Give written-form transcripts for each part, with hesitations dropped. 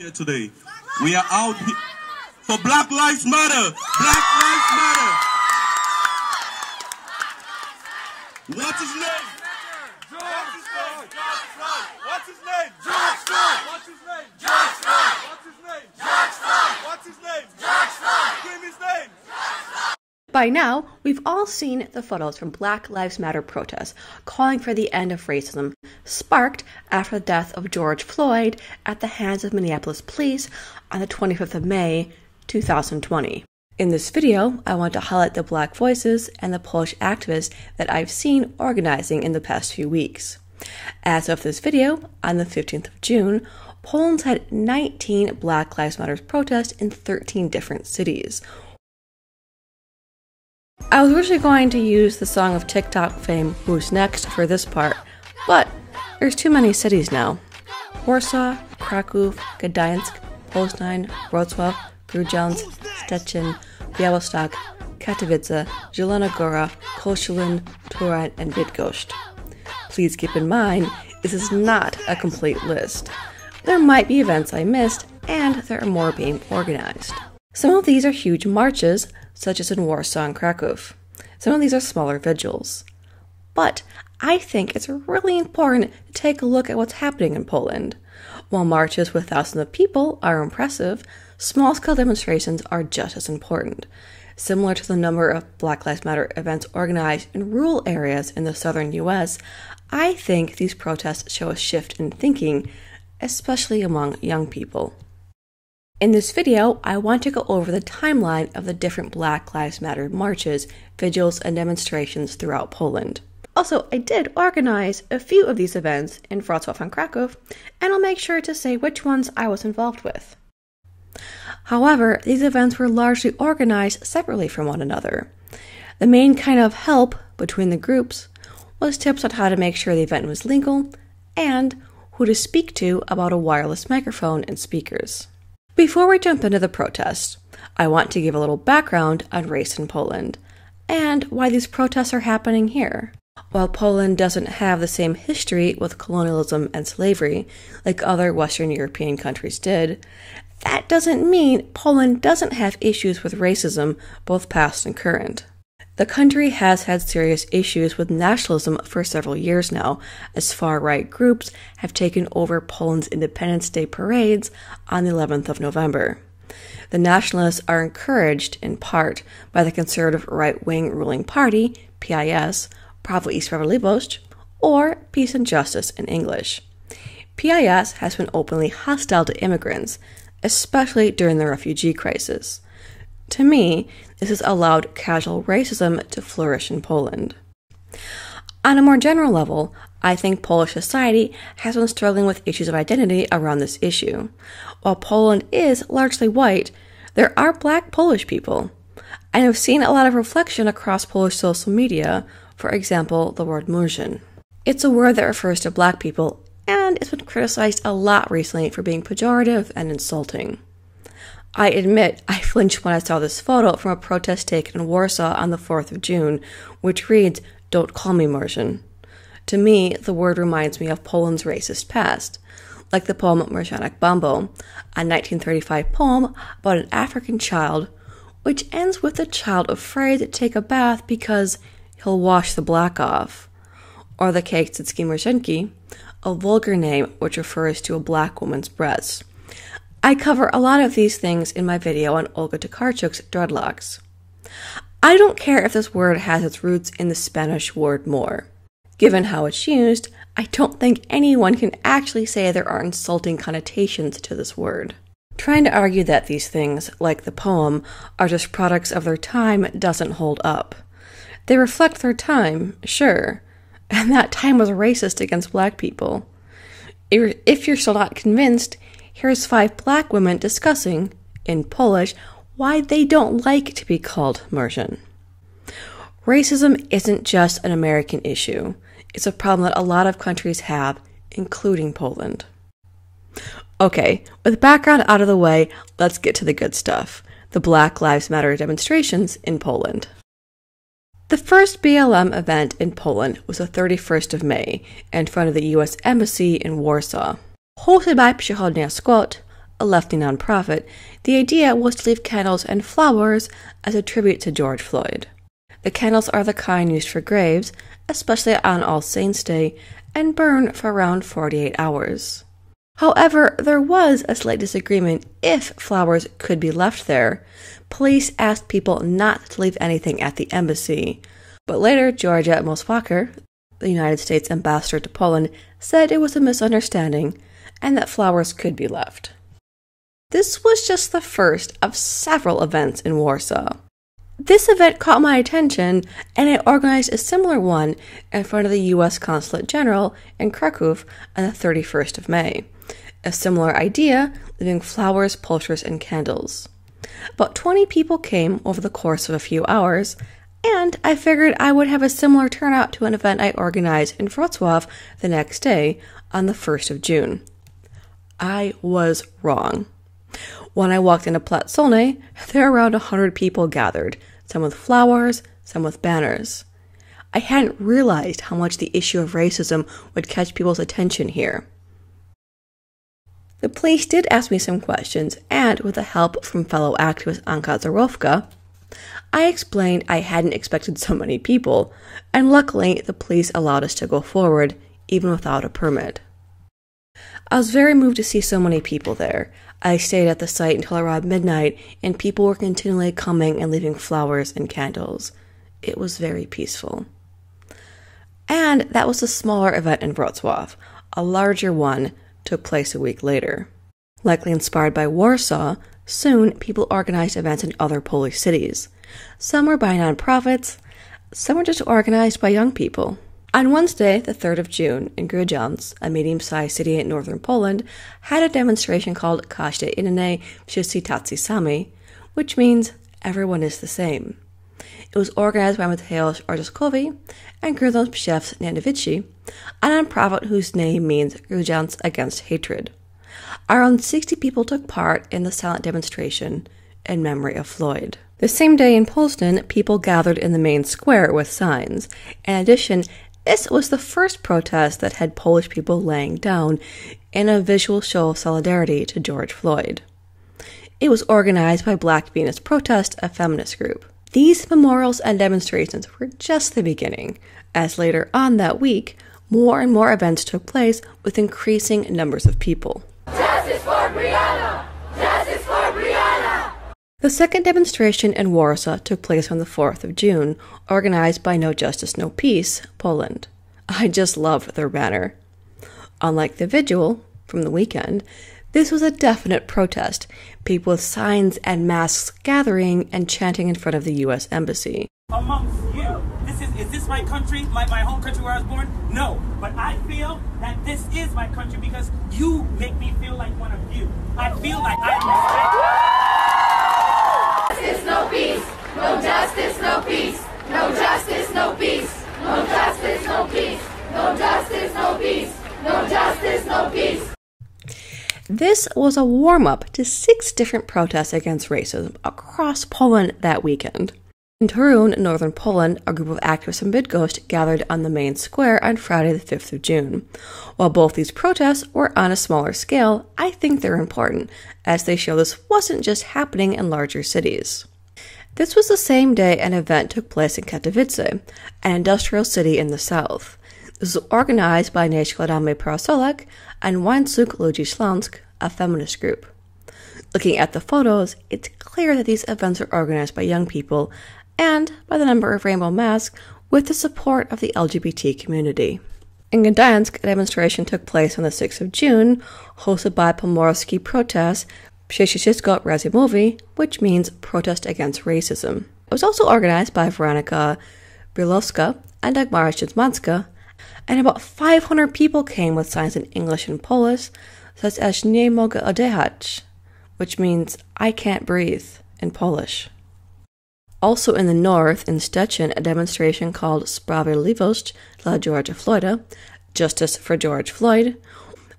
Here today, we are out here for Black Lives Matter. Black Lives Matter. What's his name? What's his name? What's his name? What's his name? What's his name? What's his name? Scream his name. By now, we've all seen the photos from Black Lives Matter protests calling for the end of racism, sparked after the death of George Floyd at the hands of Minneapolis police on the 25th of May, 2020. In this video, I want to highlight the Black voices and the Polish activists that I've seen organizing in the past few weeks. As of this video, on the 15th of June, Poland's had 19 Black Lives Matter protests in 13 different cities. I was originally going to use the song of TikTok fame Who's Next for this part, but there's too many cities now. Warsaw, Krakow, Gdańsk, Poznań, Wrocław, Grudziądz, Szczecin, Białystok, Katowice, Zielona Góra, Koszalin, Toruń, and Bydgoszcz. Please keep in mind, this is not a complete list. There might be events I missed, and there are more being organized. Some of these are huge marches, such as in Warsaw and Krakow. Some of these are smaller vigils. But I think it's really important to take a look at what's happening in Poland. While marches with thousands of people are impressive, small-scale demonstrations are just as important. Similar to the number of Black Lives Matter events organized in rural areas in the southern U.S., I think these protests show a shift in thinking, especially among young people. In this video, I want to go over the timeline of the different Black Lives Matter marches, vigils, and demonstrations throughout Poland. Also, I did organize a few of these events in Wrocław and Krakow, and I'll make sure to say which ones I was involved with. However, these events were largely organized separately from one another. The main kind of help between the groups was tips on how to make sure the event was legal and who to speak to about a wireless microphone and speakers. Before we jump into the protest, I want to give a little background on race in Poland and why these protests are happening here. While Poland doesn't have the same history with colonialism and slavery like other Western European countries did, that doesn't mean Poland doesn't have issues with racism, both past and current. The country has had serious issues with nationalism for several years now, as far-right groups have taken over Poland's Independence Day parades on the 11th of November. The nationalists are encouraged, in part, by the conservative right-wing ruling party, PiS, Prawo i Sprawiedliwość, or Peace and Justice in English. PiS has been openly hostile to immigrants, especially during the refugee crisis. To me, this has allowed casual racism to flourish in Poland. On a more general level, I think Polish society has been struggling with issues of identity around this issue. While Poland is largely white, there are Black Polish people. I have seen a lot of reflection across Polish social media, for example, the word Murzyn. It's a word that refers to Black people, and it's been criticized a lot recently for being pejorative and insulting. I admit I flinched when I saw this photo from a protest taken in Warsaw on the 4th of June, which reads, "Don't call me Murzyn." To me, the word reminds me of Poland's racist past, like the poem Mrzanek Bambo, a 1935 poem about an African child, which ends with the child afraid to take a bath because he'll wash the black off, or the Kiełczyckie Murzynki, a vulgar name which refers to a Black woman's breasts. I cover a lot of these things in my video on Olga Tokarczuk's dreadlocks. I don't care if this word has its roots in the Spanish word more. Given how it's used, I don't think anyone can actually say there are insulting connotations to this word. Trying to argue that these things, like the poem, are just products of their time doesn't hold up. They reflect their time, sure, and that time was racist against Black people. If you're still not convinced, here's 5 Black women discussing, in Polish, why they don't like to be called Murzyn. Racism isn't just an American issue. It's a problem that a lot of countries have, including Poland. Okay, with background out of the way, let's get to the good stuff. The Black Lives Matter demonstrations in Poland. The first BLM event in Poland was the 31st of May in front of the U.S. Embassy in Warsaw. Hosted by Przychodnia Skłot, a lefty nonprofit, the idea was to leave candles and flowers as a tribute to George Floyd. The candles are the kind used for graves, especially on All Saints' Day, and burn for around 48 hours. However, there was a slight disagreement if flowers could be left there. Police asked people not to leave anything at the embassy, but later Georgia Moswaker, the United States ambassador to Poland, said it was a misunderstanding and that flowers could be left. This was just the first of several events in Warsaw. This event caught my attention, and I organized a similar one in front of the U.S. Consulate General in Krakow on the 31st of May. A similar idea, leaving flowers, posters, and candles. About 20 people came over the course of a few hours, and I figured I would have a similar turnout to an event I organized in Wrocław the next day on the 1st of June. I was wrong. When I walked into Plac Solny, there were around 100 people gathered, some with flowers, some with banners. I hadn't realized how much the issue of racism would catch people's attention here. The police did ask me some questions, and with the help from fellow activist Anka Zwyrolka, I explained I hadn't expected so many people, and luckily the police allowed us to go forward, even without a permit. I was very moved to see so many people there. I stayed at the site until around midnight, and people were continually coming and leaving flowers and candles. It was very peaceful. And that was a smaller event in Wrocław. A larger one took place a week later. Likely inspired by Warsaw, soon people organized events in other Polish cities. Some were by nonprofits, some were just organized by young people. On Wednesday, the 3rd of June, in Grudziądz, a medium-sized city in northern Poland, had a demonstration called Każdy inny, wszyscy tacy sami, which means everyone is the same. It was organized by Mateusz Orzeskowi and Grudziądz Pszczewski Nianowici, a nonprofit whose name means Grudziądz Against Hatred. Around 60 people took part in the silent demonstration in memory of Floyd. The same day in Poznań, people gathered in the main square with signs. In addition, this was the first protest that had Polish people laying down in a visual show of solidarity to George Floyd. It was organized by Black Venus Protest, a feminist group. These memorials and demonstrations were just the beginning, as later on that week, more and more events took place with increasing numbers of people. Justice for Brianna! Justice for Brianna! The second demonstration in Warsaw took place on the 4th of June, organized by No Justice, No Peace, Poland. I just loved their banner. Unlike the vigil from the weekend, this was a definite protest, people with signs and masks gathering and chanting in front of the U.S. Embassy. Amongst you, is this my country, my home country where I was born? No, but I feel that this is my country because you make me feel like one of you. I feel like I am respected. Justice, no peace. No justice, no peace. No justice, no peace. No justice, no peace. No justice, no peace. No justice, no peace. This was a warm-up to 6 different protests against racism across Poland that weekend. In Toruń, northern Poland, a group of activists from Bydgoszcz gathered on the main square on Friday the 5th of June. While both these protests were on a smaller scale, I think they're important, as they show this wasn't just happening in larger cities. This was the same day an event took place in Katowice, an industrial city in the south. This was organized by Nie Składamy Parasolek and Łańcuch Ludzi Śląsk, a feminist group. Looking at the photos, it's clear that these events are organized by young people and by the number of rainbow masks with the support of the LGBT community. In Gdańsk, a demonstration took place on the 6th of June, hosted by Pomorski Protest Przeciwko Rasizmowi, which means protest against racism. It was also organized by Weronika Brylowska and Dagmara Szczęsmanska, and about 500 people came with signs in English and Polish, such as Nie mogę oddychać, which means I can't breathe in Polish. Also in the north, in Szczecin, a demonstration called Sprawiedliwość dla George'a Floyda, Justice for George Floyd,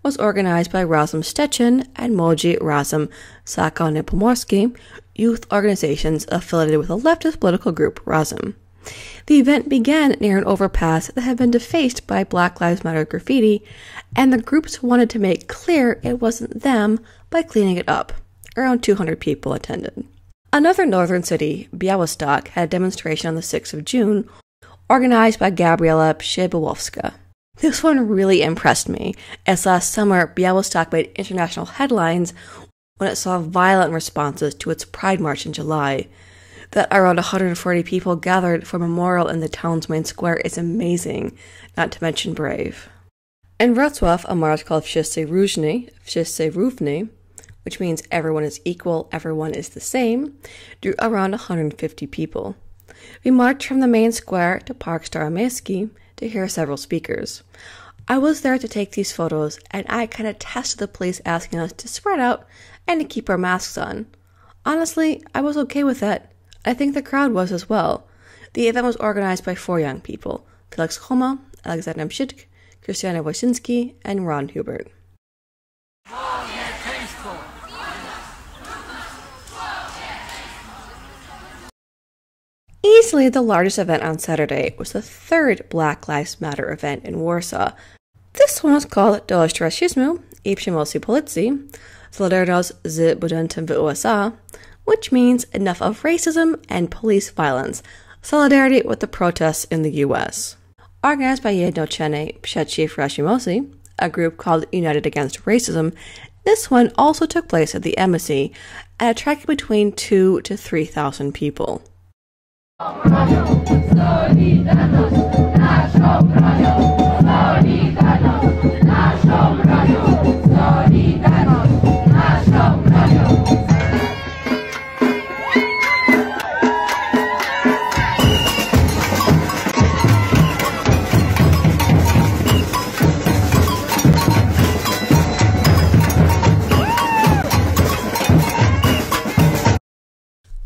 was organized by Razem Szczecin and Młodzi Razem Zakon Pomorski, youth organizations affiliated with the leftist political group Razem. The event began near an overpass that had been defaced by Black Lives Matter graffiti, and the groups wanted to make clear it wasn't them, by cleaning it up. Around 200 people attended. Another northern city, Białystok, had a demonstration on the 6th of June, organized by Gabriela Przybylowska. This one really impressed me, as last summer Białystok made international headlines when it saw violent responses to its Pride March in July. That around 140 people gathered for a memorial in the town's main square is amazing, not to mention brave. In Wrocław, a march called Wszyscy Równi, which means everyone is equal, everyone is the same, drew around 150 people. We marched from the main square to Park Staromiejski to hear several speakers. I was there to take these photos, and I can attest to the police asking us to spread out and to keep our masks on. Honestly, I was okay with that. I think the crowd was as well. The event was organized by 4 young people, Felix Homa, Aleksandra Piechnik, Krystiana Wojcinski, and Ron Hubert. Easily the largest event on Saturday was the 3rd Black Lives Matter event in Warsaw. This one was called Dość rasizmu I przemocy policji, Solidarność z budentem w USA, which means enough of racism and police violence, solidarity with the protests in the U.S. Organized by Zjednoczeni Przeciw Rasizmowi, a group called United Against Racism, this one also took place at the embassy and attracted between 2,000 to 3,000 people.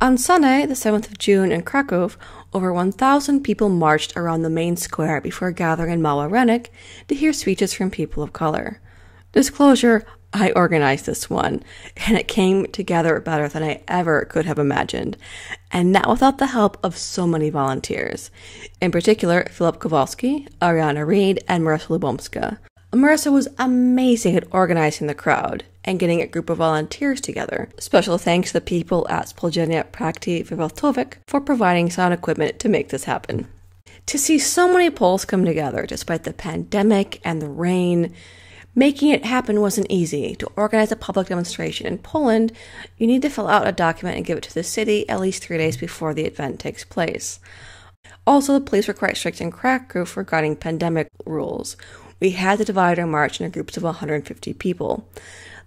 On Sunday, the 7th of June in Krakow, over 1,000 people marched around the main square before gathering in Mała Rynek to hear speeches from people of color. Disclosure, I organized this one, and it came together better than I ever could have imagined, and not without the help of so many volunteers. In particular, Filip Kowalski, Ariana Reid, and Marysia Lubomska. Marysia was amazing at organizing the crowd and getting a group of volunteers together. Special thanks to the people at Spółdzielnia Praktyki Wywaltowych for providing sound equipment to make this happen. To see so many Poles come together despite the pandemic and the rain, making it happen wasn't easy. To organize a public demonstration in Poland, you need to fill out a document and give it to the city at least 3 days before the event takes place. Also, the police were quite strict in Krakow regarding pandemic rules. We had to divide our march into groups of 150 people.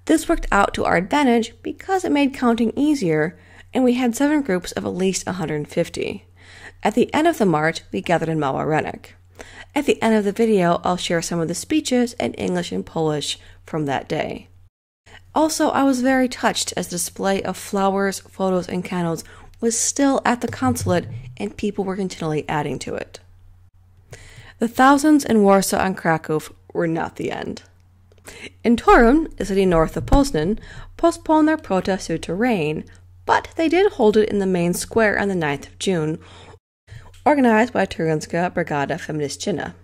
This worked out to our advantage because it made counting easier, and we had 7 groups of at least 150. At the end of the march, we gathered in Mała Rynek. At the end of the video, I'll share some of the speeches in English and Polish from that day. Also, I was very touched as the display of flowers, photos, and candles was still at the consulate, and people were continually adding to it. The thousands in Warsaw and Krakow were not the end. In Toruń, a city north of Poznań, postponed their protest due to rain, but they did hold it in the main square on the 9th of June, organized by Toruńska Brigada Feministyczna.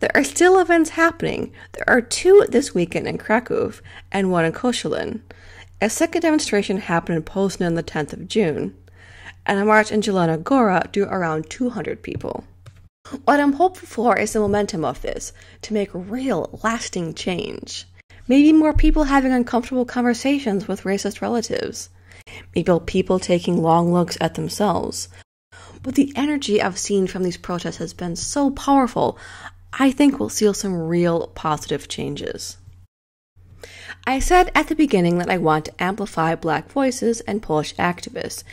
There are still events happening. There are 2 this weekend in Krakow and 1 in Koszalin. A second demonstration happened in Poznań on the 10th of June, and a march in Zielona Góra drew around 200 people. What I'm hopeful for is the momentum of this, to make real, lasting change. Maybe more people having uncomfortable conversations with racist relatives. Maybe people taking long looks at themselves. But the energy I've seen from these protests has been so powerful, I think we'll see some real positive changes. I said at the beginning that I want to amplify Black voices and Polish activists,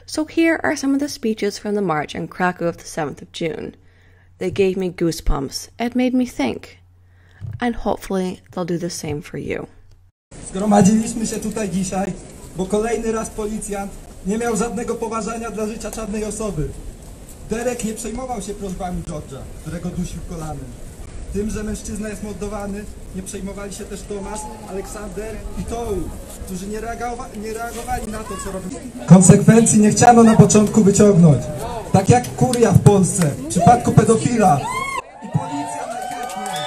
so here are some of the speeches from the march in Krakow the 7th of June. They gave me goosebumps and made me think. And hopefully they'll do the same for you. Zgromadziliśmy się tutaj dzisiaj, bo kolejny raz policjant nie miał żadnego poważania dla życia czarnej osoby. Derek nie przejmował się prośbami George'a, którego dusił kolanem. Tym, że mężczyzna jest mordowany, nie przejmowali się też Tomasz, Aleksander i Toruń, którzy nie reagowali na to, co robili. Konsekwencji nie chciano na początku wyciągnąć. Tak jak kuria w Polsce, w przypadku pedofila. I policja najchętniej.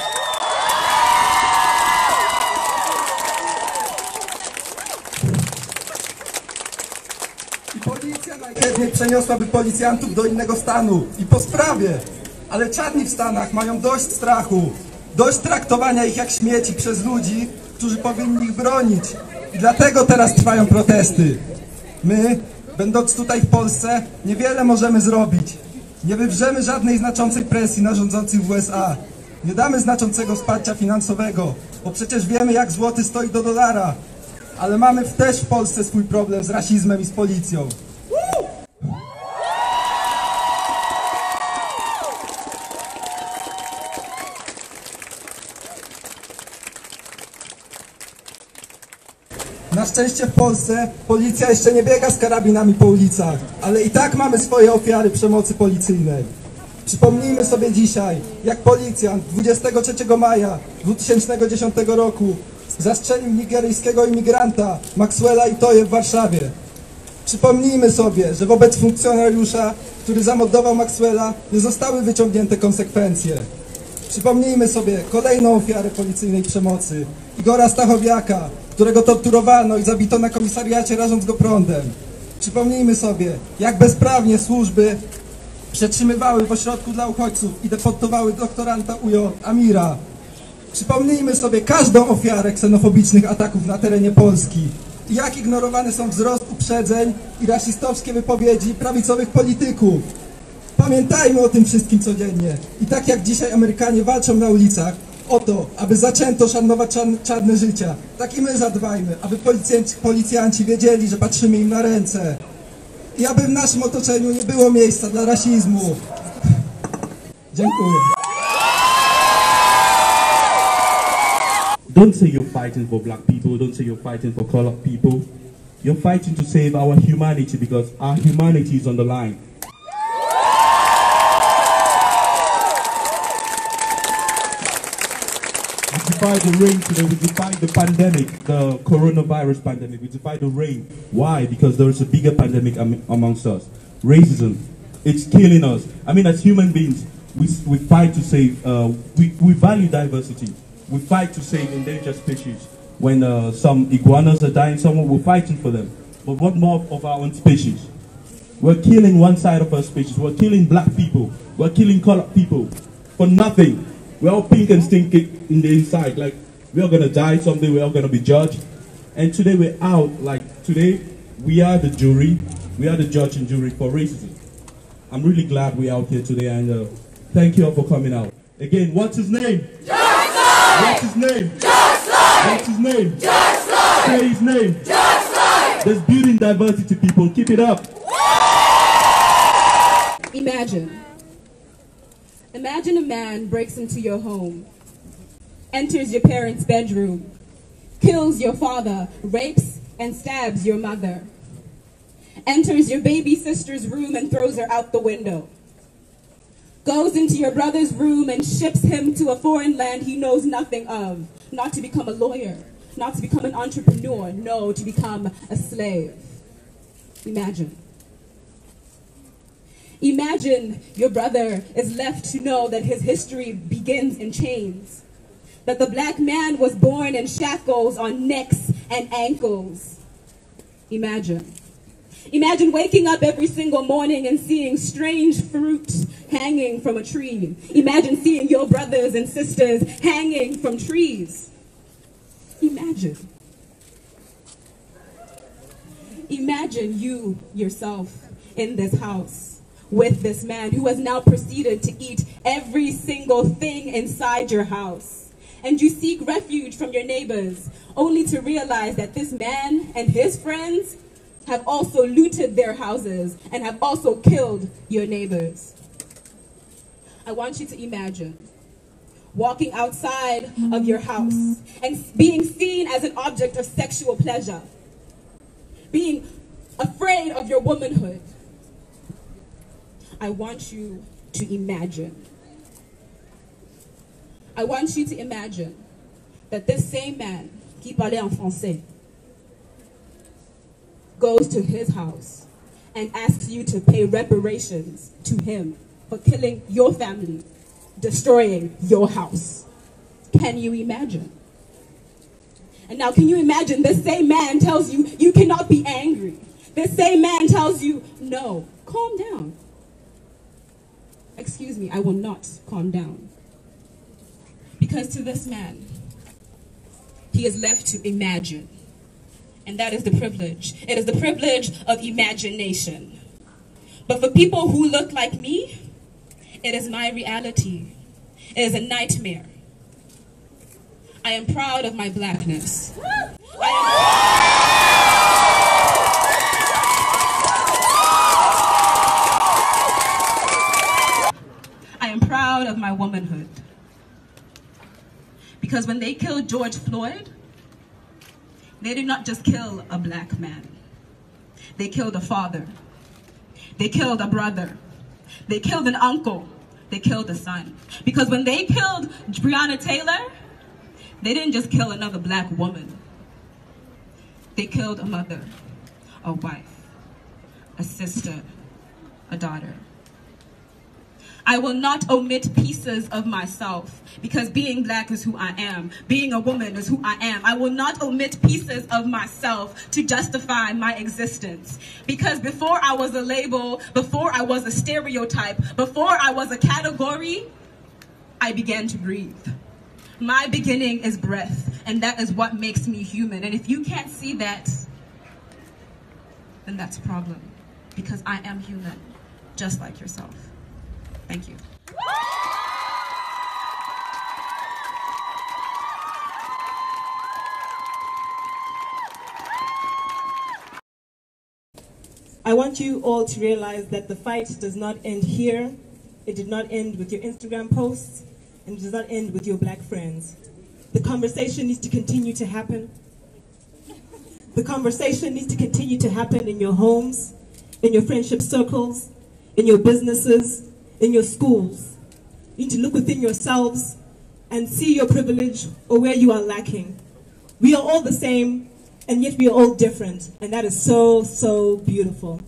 I policja najchętniej przeniosłaby policjantów do innego stanu. I po sprawie. Ale czarni w Stanach mają dość strachu. Dość traktowania ich jak śmieci przez ludzi, którzy powinni ich bronić. I dlatego teraz trwają protesty. My, będąc tutaj w Polsce, niewiele możemy zrobić. Nie wywrzemy żadnej znaczącej presji na rządzących w USA. Nie damy znaczącego wsparcia finansowego, bo przecież wiemy, jak złoty stoi do dolara. Ale mamy też w Polsce swój problem z rasizmem i z policją. Na szczęście w Polsce policja jeszcze nie biega z karabinami po ulicach, ale i tak mamy swoje ofiary przemocy policyjnej. Przypomnijmy sobie dzisiaj, jak policjant 23 maja 2010 roku zastrzelił nigeryjskiego imigranta Maxwella Itoje w Warszawie. Przypomnijmy sobie, że wobec funkcjonariusza, który zamordował Maxwella, nie zostały wyciągnięte konsekwencje. Przypomnijmy sobie kolejną ofiarę policyjnej przemocy, Igora Stachowiaka, którego torturowano i zabito na komisariacie, rażąc go prądem. Przypomnijmy sobie, jak bezprawnie służby przetrzymywały w ośrodku dla uchodźców i deportowały doktoranta UJ Amira. Przypomnijmy sobie każdą ofiarę ksenofobicznych ataków na terenie Polski i jak ignorowane są wzrost uprzedzeń i rasistowskie wypowiedzi prawicowych polityków. Pamiętajmy o tym wszystkim codziennie i tak jak dzisiaj Amerykanie walczą na ulicach o to, aby zaczęto szanować czarne życia, tak i my zadbajmy, aby policjanci wiedzieli, że patrzymy im na ręce i aby w naszym otoczeniu nie było miejsca dla rasizmu. Dziękuję. Don't say you're fighting for black people, don't say you're fighting for colored people. You're fighting to save our humanity because our humanity is on the line. We defy the rain today, we defy the pandemic, the coronavirus pandemic, we defy the rain. Why? Because there is a bigger pandemic amongst us. Racism. It's killing us. I mean, as human beings, we fight to save, we value diversity. We fight to save endangered species. When some iguanas are dying somewhere, we're fighting for them. But what more of our own species? We're killing one side of our species. We're killing black people. We're killing colored people for nothing. We're all pink and stinking in the inside. Like, we're going to die someday. We're all going to be judged. And today we're out. Like, today we are the jury. We are the judge and jury for racism. I'm really glad we're out here today. And thank you all for coming out. Again, what's his name? What's his name? What's his name? Say his name. There's beauty in diversity, people. Keep it up. Imagine a man breaks into your home, enters your parents' bedroom, kills your father, rapes and stabs your mother, enters your baby sister's room and throws her out the window, goes into your brother's room and ships him to a foreign land he knows nothing of, not to become a lawyer, not to become an entrepreneur, no, to become a slave. Imagine. Imagine your brother is left to know that his history begins in chains, that the black man was born in shackles on necks and ankles. Imagine. Imagine waking up every single morning and seeing strange fruit hanging from a tree. Imagine seeing your brothers and sisters hanging from trees. Imagine. Imagine you yourself in this house with this man who has now proceeded to eat every single thing inside your house. And you seek refuge from your neighbors, only to realize that this man and his friends have also looted their houses and have also killed your neighbors. I want you to imagine walking outside of your house and being seen as an object of sexual pleasure, being afraid of your womanhood. I want you to imagine. I want you to imagine that this same man, qui parlait en français, goes to his house and asks you to pay reparations to him for killing your family, destroying your house. Can you imagine? And now can you imagine this same man tells you you cannot be angry, This same man tells you, no, calm down. Excuse me, I will not calm down. Because to this man, he is left to imagine. And that is the privilege. It is the privilege of imagination. But for people who look like me, it is my reality. It is a nightmare. I am proud of my blackness. I am proud of my womanhood. Because when they killed George Floyd, they did not just kill a black man. They killed a father. They killed a brother. They killed an uncle. They killed a son. Because when they killed Breonna Taylor, they didn't just kill another black woman. They killed a mother, a wife, a sister, a daughter. I will not omit pieces of myself because being black is who I am. Being a woman is who I am. I will not omit pieces of myself to justify my existence. Because before I was a label, before I was a stereotype, before I was a category, I began to breathe. My beginning is breath, and that is what makes me human. And if you can't see that, then that's a problem. Because I am human, just like yourself. Thank you. I want you all to realize that the fight does not end here. It did not end with your Instagram posts, and it does not end with your black friends. The conversation needs to continue to happen. The conversation needs to continue to happen in your homes, in your friendship circles, in your businesses, in your schools. You need to look within yourselves and see your privilege or where you are lacking. We are all the same, and yet we are all different, and that is so, so beautiful.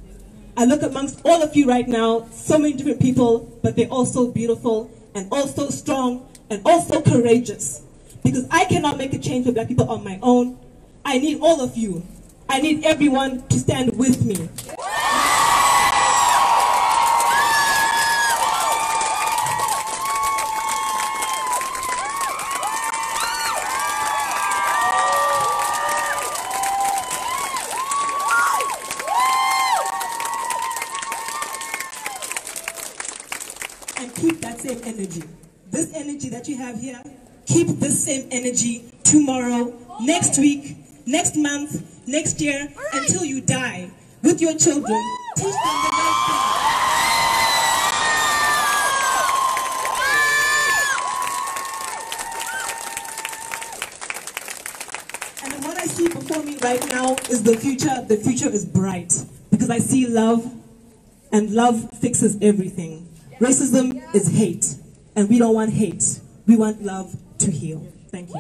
I look amongst all of you right now, so many different people, but they're also beautiful, and also strong, and also courageous. Because I cannot make a change for black people on my own. I need all of you. I need everyone to stand with me. Keep that same energy. This energy that you have here, keep this same energy tomorrow, next week, next month, next year, until you die. With your children, teach them the right thing. And what I see before me right now is the future. The future is bright because I see love, and love fixes everything. Racism is hate, and we don't want hate. We want love to heal. Thank you.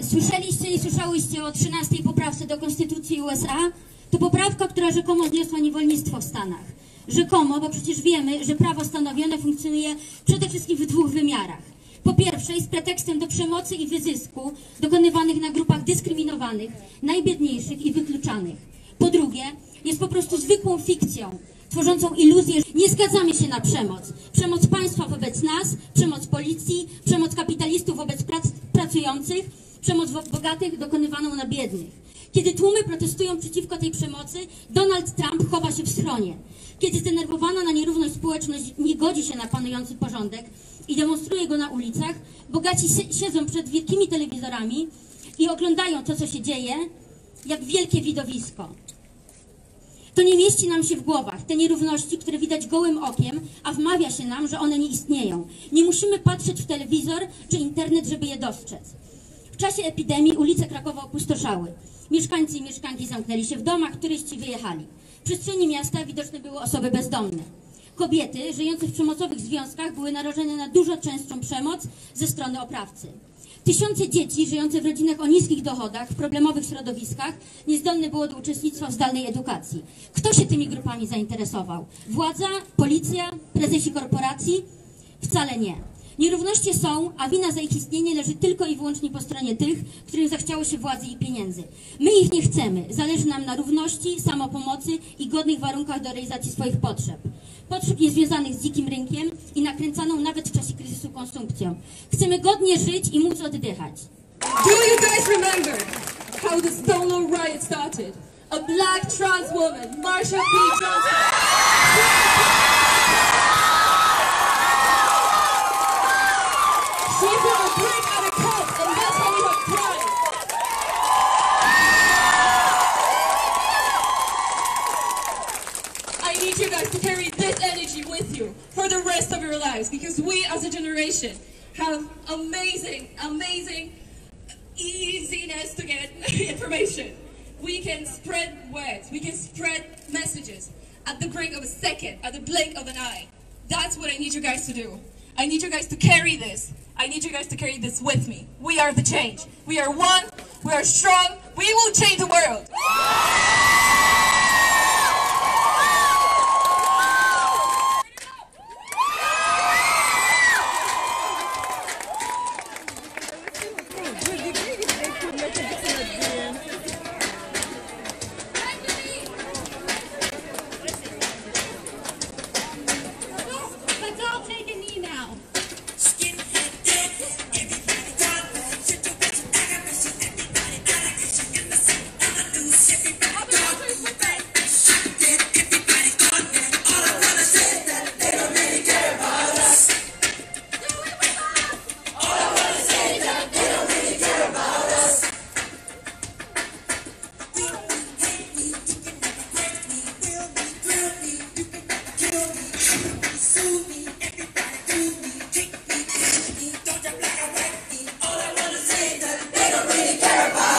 Słyszeliście i słyszałyście o 13. poprawce do Konstytucji USA? To poprawka, która rzekomo zniosła niewolnictwo w Stanach. Rzekomo, bo przecież wiemy, że prawo stanowione funkcjonuje przede wszystkim w dwóch wymiarach. Po pierwsze, jest pretekstem do przemocy i wyzysku dokonywanych na grupach dyskryminowanych, najbiedniejszych i wykluczanych. Po drugie, jest po prostu zwykłą fikcją, tworzącą iluzję, że nie zgadzamy się na przemoc. Przemoc państwa wobec nas, przemoc policji, przemoc kapitalistów wobec pracujących, przemoc bogatych dokonywaną na biednych. Kiedy tłumy protestują przeciwko tej przemocy, Donald Trump chowa się w schronie. Kiedy zdenerwowana na nierówność społeczność nie godzi się na panujący porządek i demonstruje go na ulicach, bogaci siedzą przed wielkimi telewizorami i oglądają to, co się dzieje, jak wielkie widowisko. To nie mieści nam się w głowach, te nierówności, które widać gołym okiem, a wmawia się nam, że one nie istnieją. Nie musimy patrzeć w telewizor czy internet, żeby je dostrzec. W czasie epidemii ulice Krakowa opustoszały. Mieszkańcy i mieszkanki zamknęli się w domach, turyści wyjechali. W przestrzeni miasta widoczne były osoby bezdomne. Kobiety żyjące w przemocowych związkach były narażone na dużo częstszą przemoc ze strony oprawcy. Tysiące dzieci żyjące w rodzinach o niskich dochodach, w problemowych środowiskach, niezdolne było do uczestnictwa w zdalnej edukacji. Kto się tymi grupami zainteresował? Władza? Policja? Prezesi korporacji? Wcale nie. Nierówności są, a wina za ich istnienie leży tylko i wyłącznie po stronie tych, którym zachciało się władzy i pieniędzy. My ich nie chcemy. Zależy nam na równości, samopomocy i godnych warunkach do realizacji swoich potrzeb. Potrzeb niezwiązanych z dzikim rynkiem i nakręcaną nawet w czasie kryzysu konsumpcją. Chcemy godnie żyć i móc oddychać. Do you guys remember how the Stonewall riot started? A black trans woman, Marysia Lubomska. She put a brick at a cup, and that's how we were crying. I need you guys to carry this energy with you for the rest of your lives, because we as a generation have amazing easiness to get information. We can spread words, we can spread messages at the brink of a second, at the blink of an eye. That's what I need you guys to do. I need you guys to carry this. I need you guys to carry this with me. We are the change. We are one, we are strong, we will change the world. They don't really care about